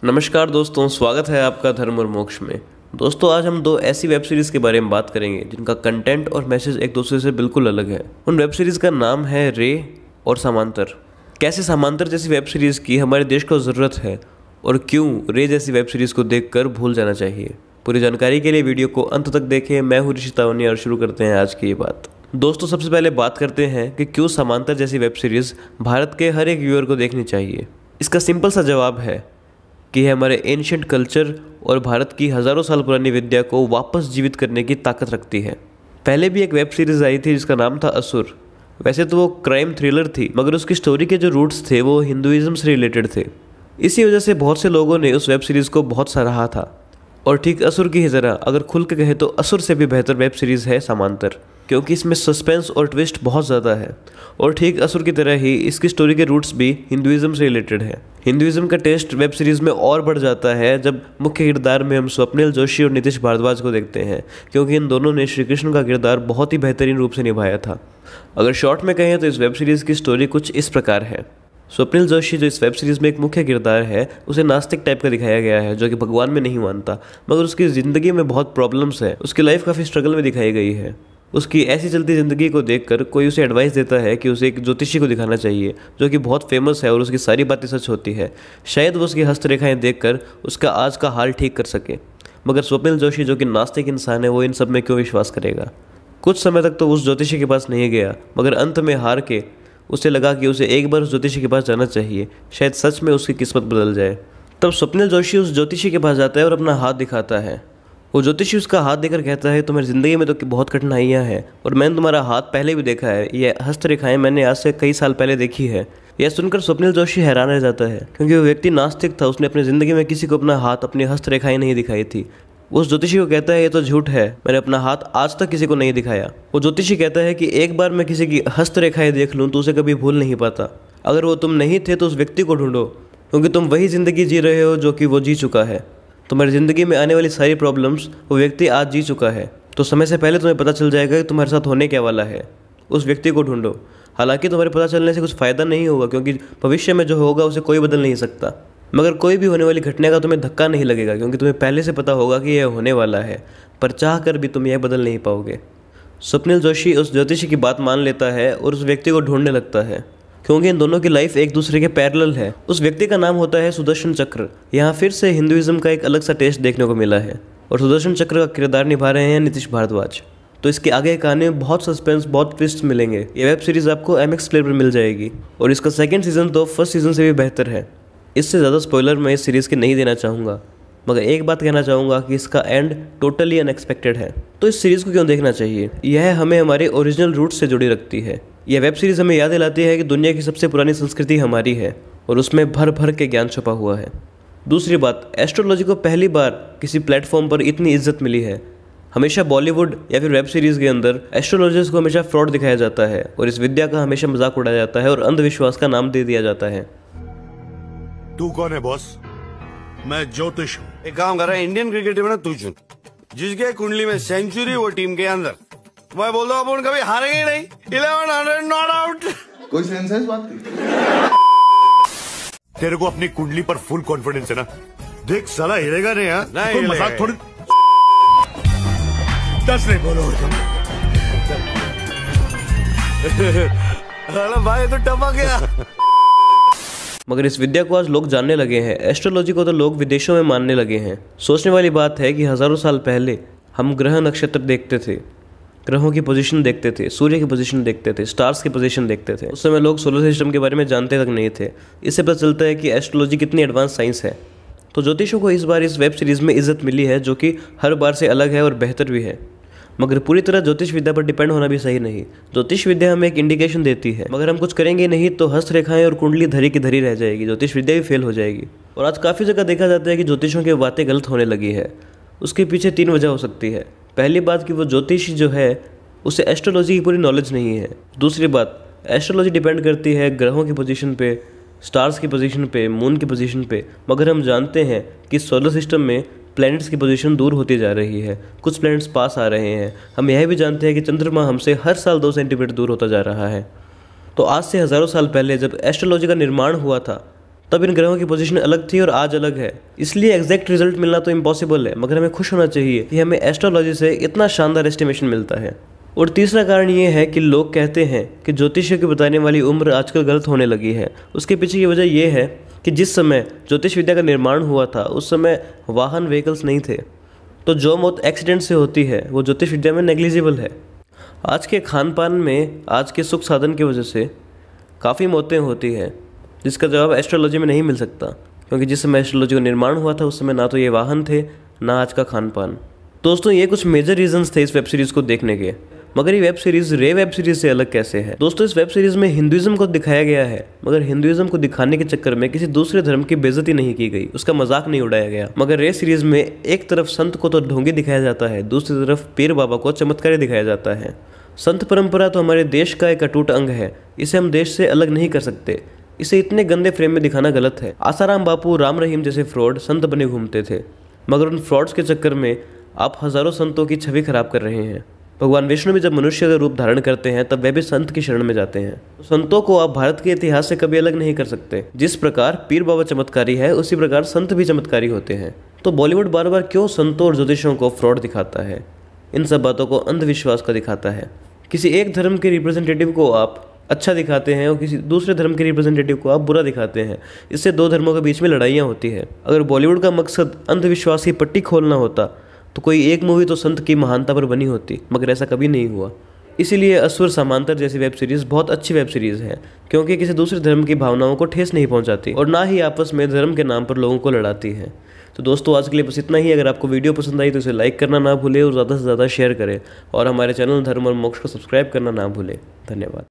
नमस्कार दोस्तों, स्वागत है आपका धर्म और मोक्ष में। दोस्तों, आज हम दो ऐसी वेब सीरीज़ के बारे में बात करेंगे जिनका कंटेंट और मैसेज एक दूसरे से बिल्कुल अलग है। उन वेब सीरीज़ का नाम है रे और समांतर। कैसे समांतर जैसी वेब सीरीज़ की हमारे देश को ज़रूरत है और क्यों रे जैसी वेब सीरीज़ को देखकर भूल जाना चाहिए। पूरी जानकारी के लिए वीडियो को अंत तक देखें। मैं हूँ ऋषि तावनी और शुरू करते हैं आज की ये बात। दोस्तों, सबसे पहले बात करते हैं कि क्यों समांतर जैसी वेब सीरीज़ भारत के हर एक व्यूअर को देखनी चाहिए। इसका सिंपल सा जवाब है कि यह हमारे एंशिएंट कल्चर और भारत की हज़ारों साल पुरानी विद्या को वापस जीवित करने की ताकत रखती है। पहले भी एक वेब सीरीज़ आई थी जिसका नाम था असुर। वैसे तो वो क्राइम थ्रिलर थी, मगर उसकी स्टोरी के जो रूट्स थे वो हिंदुइज्म से रिलेटेड थे। इसी वजह से बहुत से लोगों ने उस वेब सीरीज़ को बहुत सराहा था। और ठीक असुर की ही तरह अगर खुल के कहे तो असुर से भी बेहतर वेब सीरीज़ है समांतर, क्योंकि इसमें सस्पेंस और ट्विस्ट बहुत ज़्यादा है। और ठीक असुर की तरह ही इसकी स्टोरी के रूट्स भी हिंदुइज्म से रिलेटेड है। हिंदुइज्म का टेस्ट वेब सीरीज़ में और बढ़ जाता है जब मुख्य किरदार में हम स्वप्निल जोशी और नीतीश भारद्वाज को देखते हैं, क्योंकि इन दोनों ने श्री कृष्ण का किरदार बहुत ही बेहतरीन रूप से निभाया था। अगर शॉर्ट में कहें तो इस वेब सीरीज़ की स्टोरी कुछ इस प्रकार है। स्वप्निल जोशी जो इस वेब सीरीज़ में एक मुख्य किरदार है, उसे नास्तिक टाइप का दिखाया गया है, जो कि भगवान में नहीं मानता, मगर उसकी ज़िंदगी में बहुत प्रॉब्लम्स है। उसकी लाइफ काफ़ी स्ट्रगल में दिखाई गई है। उसकी ऐसी चलती ज़िंदगी को देखकर कोई उसे एडवाइस देता है कि उसे एक ज्योतिषी को दिखाना चाहिए, जो कि बहुत फेमस है और उसकी सारी बातें सच होती है। शायद वो उसकी हस्तरेखाएँ देखकर उसका आज का हाल ठीक कर सके। मगर स्वप्निल जोशी जो कि नास्तिक इंसान है, वो इन सब में क्यों विश्वास करेगा। कुछ समय तक तो उस ज्योतिषी के पास नहीं गया, मगर अंत में हार के उसे लगा कि उसे एक बार उस ज्योतिषी के पास जाना चाहिए, शायद सच में उसकी किस्मत बदल जाए। तब स्वप्निल जोशी उस ज्योतिषी के पास जाता है और अपना हाथ दिखाता है। वो ज्योतिषी उसका हाथ देकर कहता है, तुम्हारी ज़िंदगी में तो बहुत कठिनाइयाँ हैं और मैंने तुम्हारा हाथ पहले भी देखा है। ये हस्तरेखाएं मैंने आज से कई साल पहले देखी है। यह सुनकर स्वप्निल जोशी हैरान रह जाता है, क्योंकि वो व्यक्ति नास्तिक था। उसने अपनी ज़िंदगी में किसी को अपना हाथ, अपनी हस्तरेखाएं नहीं दिखाई थी। उस ज्योतिषी को कहता है, ये तो झूठ है, मैंने अपना हाथ आज तक किसी को नहीं दिखाया। वो ज्योतिषी कहता है कि एक बार मैं किसी की हस्तरेखाएं देख लूँ तो उसे कभी भूल नहीं पाता। अगर वो तुम नहीं थे तो उस व्यक्ति को ढूंढो, क्योंकि तुम वही ज़िंदगी जी रहे हो जो कि वो जी चुका है। तुम्हारी ज़िंदगी में आने वाली सारी प्रॉब्लम्स वो व्यक्ति आज जी चुका है, तो समय से पहले तुम्हें पता चल जाएगा कि तुम्हारे साथ होने क्या वाला है। उस व्यक्ति को ढूंढो। हालांकि तुम्हारे पता चलने से कुछ फ़ायदा नहीं होगा, क्योंकि भविष्य में जो होगा उसे कोई बदल नहीं सकता। मगर कोई भी होने वाली घटना का तुम्हें धक्का नहीं लगेगा, क्योंकि तुम्हें पहले से पता होगा कि यह होने वाला है, पर चाह कर भी तुम यह बदल नहीं पाओगे। स्वप्निल जोशी उस ज्योतिषी की बात मान लेता है और उस व्यक्ति को ढूंढने लगता है, क्योंकि इन दोनों की लाइफ एक दूसरे के पैरेलल है। उस व्यक्ति का नाम होता है सुदर्शन चक्र। यहाँ फिर से हिंदुइज्म का एक अलग सा टेस्ट देखने को मिला है और सुदर्शन चक्र का किरदार निभा रहे हैं नीतीश भारद्वाज। तो इसके आगे कहानी में बहुत सस्पेंस, बहुत ट्विस्ट मिलेंगे। ये वेब सीरीज़ आपको MX प्लेयर पर मिल जाएगी और इसका सेकेंड सीज़न तो फर्स्ट सीज़न से भी बेहतर है। इससे ज़्यादा स्पॉइलर मैं इस सीरीज़ के नहीं देना चाहूँगा, मगर एक बात कहना चाहूँगा कि इसका एंड टोटली अनएक्सपेक्टेड है। तो इस सीरीज़ को क्यों देखना चाहिए? यह हमें हमारे ओरिजिनल रूट से जुड़ी रखती है। यह वेब सीरीज़ हमें याद दिलाती है कि दुनिया की सबसे पुरानी संस्कृति हमारी है और उसमें भर भर के ज्ञान छुपा हुआ है। दूसरी बात, एस्ट्रोलॉजी को पहली बार किसी प्लेटफॉर्म पर इतनी इज्जत मिली है। हमेशा बॉलीवुड या फिर वेब सीरीज़ के अंदर एस्ट्रोलॉजर्स को हमेशा फ्रॉड दिखाया जाता है और इस विद्या का हमेशा मजाक उड़ाया जाता है और अंधविश्वास का नाम दे दिया जाता है। तू कौन है बॉस? मैं ज्योतिष हूँ। एक काम कर रहा है, इंडियन क्रिकेट टीम में तू चुन, जिसके कुंडली में सेंचुरी वो टीम के अंदर। मैं बोल रहा हूँ अपन कभी हारेंगे नहीं। 1100 नॉट आउट। कोई सेंस है इस बात की? तेरे को अपनी कुंडली पर फुल कॉन्फिडेंस है ना? देख साला हिलेगा नहीं यार। नहीं तो मजाक थोड़ी। 10 नहीं बोलो अरे भाई तो टपक गया। मगर इस विद्या को आज लोग जानने लगे हैं। एस्ट्रोलॉजी को तो लोग विदेशों में मानने लगे हैं। सोचने वाली बात है कि हज़ारों साल पहले हम ग्रह नक्षत्र देखते थे, ग्रहों की पोजीशन देखते थे, सूर्य की पोजीशन देखते थे, स्टार्स की पोजीशन देखते थे। उस समय लोग सोलर सिस्टम के बारे में जानते तक नहीं थे। इससे पता चलता है कि एस्ट्रोलॉजी कितनी एडवांस साइंस है। तो ज्योतिषों को इस बार इस वेब सीरीज़ में इज्जत मिली है, जो कि हर बार से अलग है और बेहतर भी है। मगर पूरी तरह ज्योतिष विद्या पर डिपेंड होना भी सही नहीं। ज्योतिष विद्या हमें एक इंडिकेशन देती है, मगर हम कुछ करेंगे नहीं तो हस्तरेखाएं और कुंडली धरी की धरी रह जाएगी। ज्योतिष विद्या भी फेल हो जाएगी। और आज काफ़ी जगह देखा जाता है कि ज्योतिषों की बातें गलत होने लगी है। उसके पीछे 3 वजह हो सकती है। पहली बात कि वो ज्योतिषी जो है उसे एस्ट्रोलॉजी की पूरी नॉलेज नहीं है। दूसरी बात, एस्ट्रोलॉजी डिपेंड करती है ग्रहों की पोजीशन पे, स्टार्स की पोजीशन पे, मून की पोजीशन पे। मगर हम जानते हैं कि सोलर सिस्टम में प्लैनेट्स की पोजीशन दूर होती जा रही है, कुछ प्लैनेट्स पास आ रहे हैं। हम यह भी जानते हैं कि चंद्रमा हमसे हर साल 2 सेंटीमीटर दूर होता जा रहा है। तो आज से हज़ारों साल पहले जब एस्ट्रोलॉजी का निर्माण हुआ था, तब इन ग्रहों की पोजीशन अलग थी और आज अलग है, इसलिए एग्जैक्ट रिजल्ट मिलना तो इम्पॉसिबल है, मगर हमें खुश होना चाहिए कि हमें एस्ट्रोलॉजी से इतना शानदार एस्टिमेशन मिलता है। और तीसरा कारण ये है कि लोग कहते हैं कि ज्योतिषियों की बताने वाली उम्र आजकल गलत होने लगी है। उसके पीछे की वजह यह है कि जिस समय ज्योतिष विद्या का निर्माण हुआ था उस समय वाहन व्हीकल्स नहीं थे, तो जो मौत एक्सीडेंट से होती है वो ज्योतिष विद्या में नेग्लिजिबल है। आज के खान पान में आज के सुख साधन की वजह से काफ़ी मौतें होती हैं, जिसका जवाब एस्ट्रोलॉजी में नहीं मिल सकता, क्योंकि जिस समय एस्ट्रोलॉजी का निर्माण हुआ था उस समय ना तो ये वाहन थे ना आज का खान पान। दोस्तों ये कुछ मेजर रीजंस थे इस वेब सीरीज़ को देखने के, मगर ये वेब सीरीज़ रे वेब सीरीज़ से अलग कैसे है? दोस्तों इस वेब सीरीज़ में हिंदुइज्म को दिखाया गया है, मगर हिंदुइज्म को दिखाने के चक्कर में किसी दूसरे धर्म की बेइज्जती नहीं की गई, उसका मजाक नहीं उड़ाया गया। मगर रे सीरीज़ में एक तरफ संत को तो ढोंगी दिखाया जाता है, दूसरी तरफ पीर बाबा को चमत्कारी दिखाया जाता है। संत परंपरा तो हमारे देश का एक अटूट अंग है, इसे हम देश से अलग नहीं कर सकते। इसे इतने गंदे फ्रेम में दिखाना गलत है। आसाराम बापू, राम रहीम जैसे फ्रॉड संत बने घूमते थे, मगर उन फ्रॉड्स के चक्कर में आप हजारों संतों की छवि खराब कर रहे हैं। भगवान विष्णु भी जब मनुष्य का रूप धारण करते हैं तब वे भी संत की शरण में जाते हैं। संतों को आप भारत के इतिहास से कभी अलग नहीं कर सकते। जिस प्रकार पीर बाबा चमत्कारी है उसी प्रकार संत भी चमत्कारी होते हैं। तो बॉलीवुड बार बार क्यों संतों और ज्योतिषियों को फ्रॉड दिखाता है? इन सब बातों को अंधविश्वास का दिखाता है। किसी एक धर्म के रिप्रेजेंटेटिव को आप अच्छा दिखाते हैं और किसी दूसरे धर्म के रिप्रेजेंटेटिव को आप बुरा दिखाते हैं। इससे दो धर्मों के बीच में लड़ाइयाँ होती है। अगर बॉलीवुड का मकसद अंधविश्वास की पट्टी खोलना होता तो कोई एक मूवी तो संत की महानता पर बनी होती, मगर ऐसा कभी नहीं हुआ। इसीलिए असुर समांतर जैसी वेब सीरीज़ बहुत अच्छी वेब सीरीज़ है, क्योंकि किसी दूसरे धर्म की भावनाओं को ठेस नहीं पहुंचाती और ना ही आपस में धर्म के नाम पर लोगों को लड़ाती है। तो दोस्तों आज के लिए बस इतना ही। अगर आपको वीडियो पसंद आई तो इसे लाइक करना ना भूलें और ज़्यादा से ज़्यादा शेयर करें, और हमारे चैनल धर्म और मोक्ष को सब्सक्राइब करना ना भूलें। धन्यवाद।